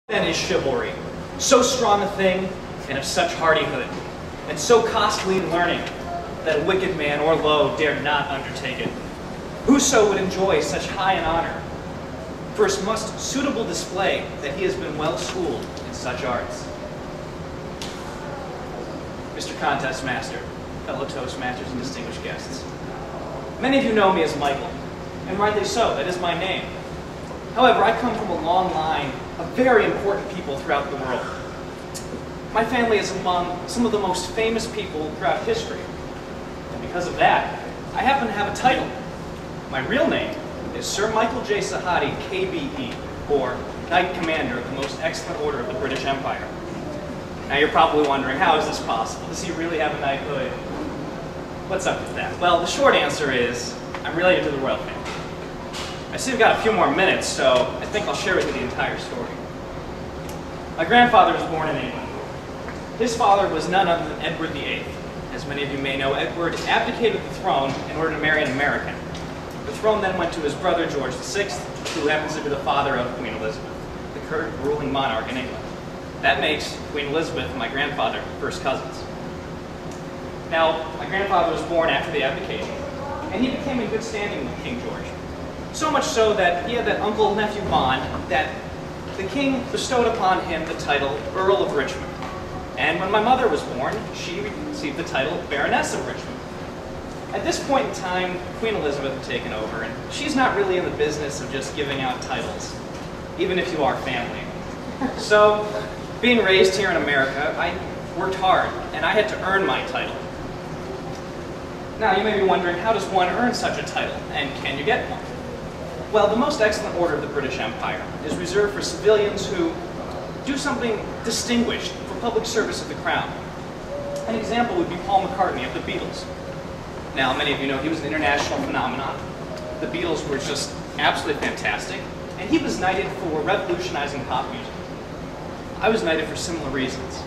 Then is chivalry, so strong a thing, and of such hardihood, and so costly in learning, that a wicked man or low dared not undertake it. Whoso would enjoy such high an honor, first must suitable display that he has been well schooled in such arts. Mr. Contest Master, fellow Toastmasters and distinguished guests. Many of you know me as Michael, and rightly so, that is my name. However, I come from a long line of very important people throughout the world. My family is among some of the most famous people throughout history. And because of that, I happen to have a title. My real name is Sir Michael J. Sahadi, KBE, or Knight Commander of the Most Excellent Order of the British Empire. Now you're probably wondering, how is this possible? Does he really have a knighthood? What's up with that? Well, the short answer is, I'm related to the royal family. I see we've got a few more minutes, so I think I'll share with you the entire story. My grandfather was born in England. His father was none other than Edward VIII. As many of you may know, Edward abdicated the throne in order to marry an American. The throne then went to his brother George VI, who happens to be the father of Queen Elizabeth, the current ruling monarch in England. That makes Queen Elizabeth and my grandfather first cousins. Now, my grandfather was born after the abdication, and he became in good standing with King George. So much so that he had that uncle-nephew bond that the king bestowed upon him the title Earl of Richmond. And when my mother was born, she received the title Baroness of Richmond. At this point in time, Queen Elizabeth had taken over, and she's not really in the business of just giving out titles, even if you are family. So, being raised here in America, I worked hard, and I had to earn my title. Now, you may be wondering, how does one earn such a title, and can you get one? Well, the Most Excellent Order of the British Empire is reserved for civilians who do something distinguished for public service of the crown. An example would be Paul McCartney of the Beatles. Now, many of you know he was an international phenomenon. The Beatles were just absolutely fantastic, and he was knighted for revolutionizing pop music. I was knighted for similar reasons.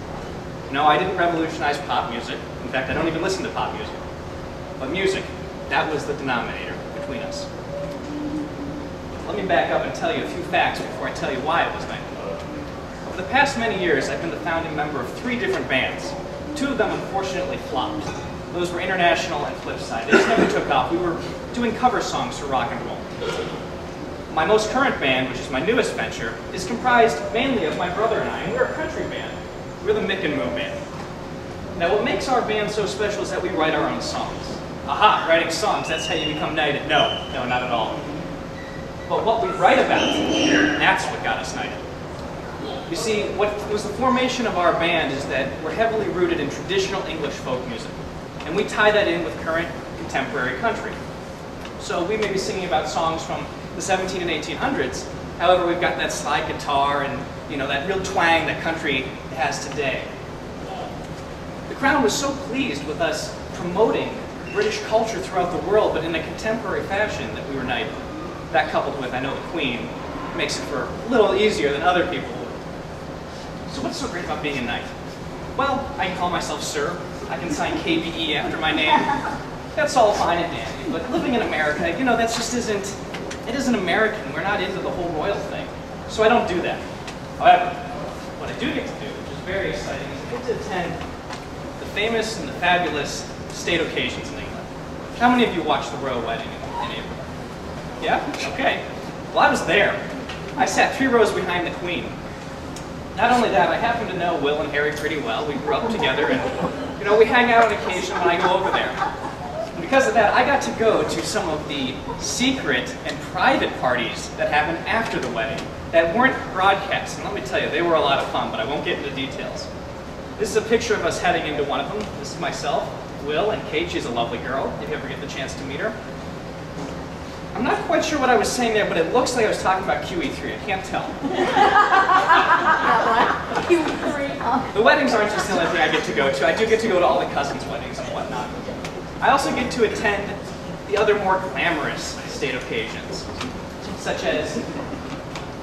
No, I didn't revolutionize pop music. In fact, I don't even listen to pop music. But music, that was the denominator between us. Let me back up and tell you a few facts before I tell you why I was knighted. Over the past many years, I've been the founding member of 3 different bands. 2 of them unfortunately flopped. Those were International and Flipside. They just never took off. We were doing cover songs for rock and roll. My most current band, which is my newest venture, is comprised mainly of my brother and I, and we're a country band. We're the Mick and Moo Band. Now, what makes our band so special is that we write our own songs. Aha, writing songs, that's how you become knighted. No, not at all. But what we write about, that's what got us knighted. You see, what was the formation of our band is that we're heavily rooted in traditional English folk music. And we tie that in with current contemporary country. So we may be singing about songs from the 1700s and 1800s. However, we've got that slide guitar and that real twang that country has today. The Crown was so pleased with us promoting British culture throughout the world, but in a contemporary fashion, that we were knighted. That coupled with, I know, the Queen, makes it for a little easier than other people would. So what's so great about being a knight? Well, I can call myself Sir. I can sign KBE after my name. That's all fine and dandy. But living in America, that just isn't American. We're not into the whole royal thing. So I don't do that. However, what I do get to do, which is very exciting, is I get to attend the famous and the fabulous state occasions in England. How many of you watched the royal wedding in April? Yeah? Okay. Well, I was there. I sat 3 rows behind the Queen. Not only that, I happen to know Will and Harry pretty well. We grew up together, and we hang out on occasion when I go over there. And because of that, I got to go to some of the secret and private parties that happened after the wedding that weren't broadcast. And let me tell you, they were a lot of fun, but I won't get into details. This is a picture of us heading into one of them. This is myself, Will, and Kate. She's a lovely girl, if you ever get the chance to meet her. I'm not quite sure what I was saying there, but it looks like I was talking about QE3. I can't tell. QE3. The weddings aren't just the only thing I get to go to. I do get to go to all the cousins' weddings and whatnot. I also get to attend the other more glamorous state occasions, such as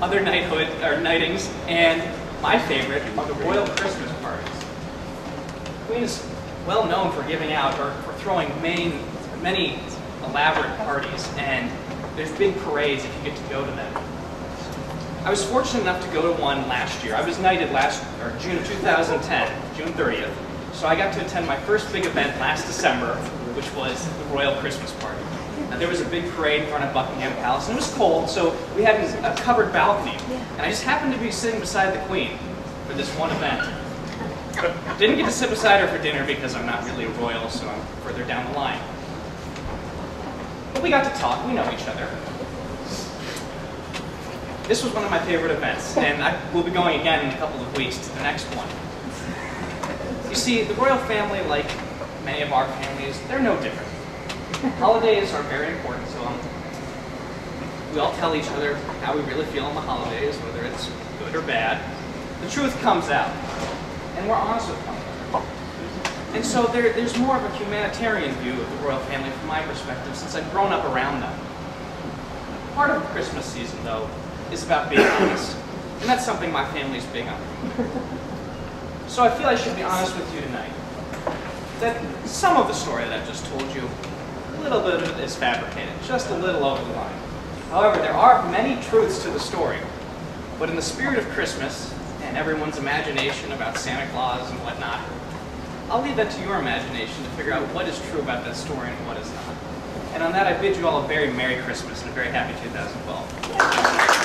other knighthood or knightings, and my favorite are the royal Christmas parties. The Queen is well known for giving out or for throwing many elaborate parties, and there's big parades if you get to go to them. I was fortunate enough to go to one last year. I was knighted June of 2010, June 30th. So I got to attend my first big event last December, which was the Royal Christmas Party. Now, there was a big parade in front of Buckingham Palace, and it was cold, so we had a covered balcony. And I just happened to be sitting beside the Queen for this one event. Didn't get to sit beside her for dinner because I'm not really a royal, so I'm further down the line. But we got to talk, we know each other. This was one of my favorite events, and I will be going again in a couple of weeks to the next one. You see, the royal family, like many of our families, they're no different. Holidays are very important to them. We all tell each other how we really feel on the holidays, whether it's good or bad. The truth comes out, and we're honest with one another. And so there's more of a humanitarian view of the royal family from my perspective, since I've grown up around them. Part of the Christmas season, though, is about being honest, and that's something my family's big on. So I feel I should be honest with you tonight, that some of the story that I've just told you, a little bit of it is fabricated, just a little over the line. However, there are many truths to the story, but in the spirit of Christmas and everyone's imagination about Santa Claus and whatnot, I'll leave that to your imagination to figure out what is true about that story and what is not. And on that, I bid you all a very Merry Christmas and a very happy 2012.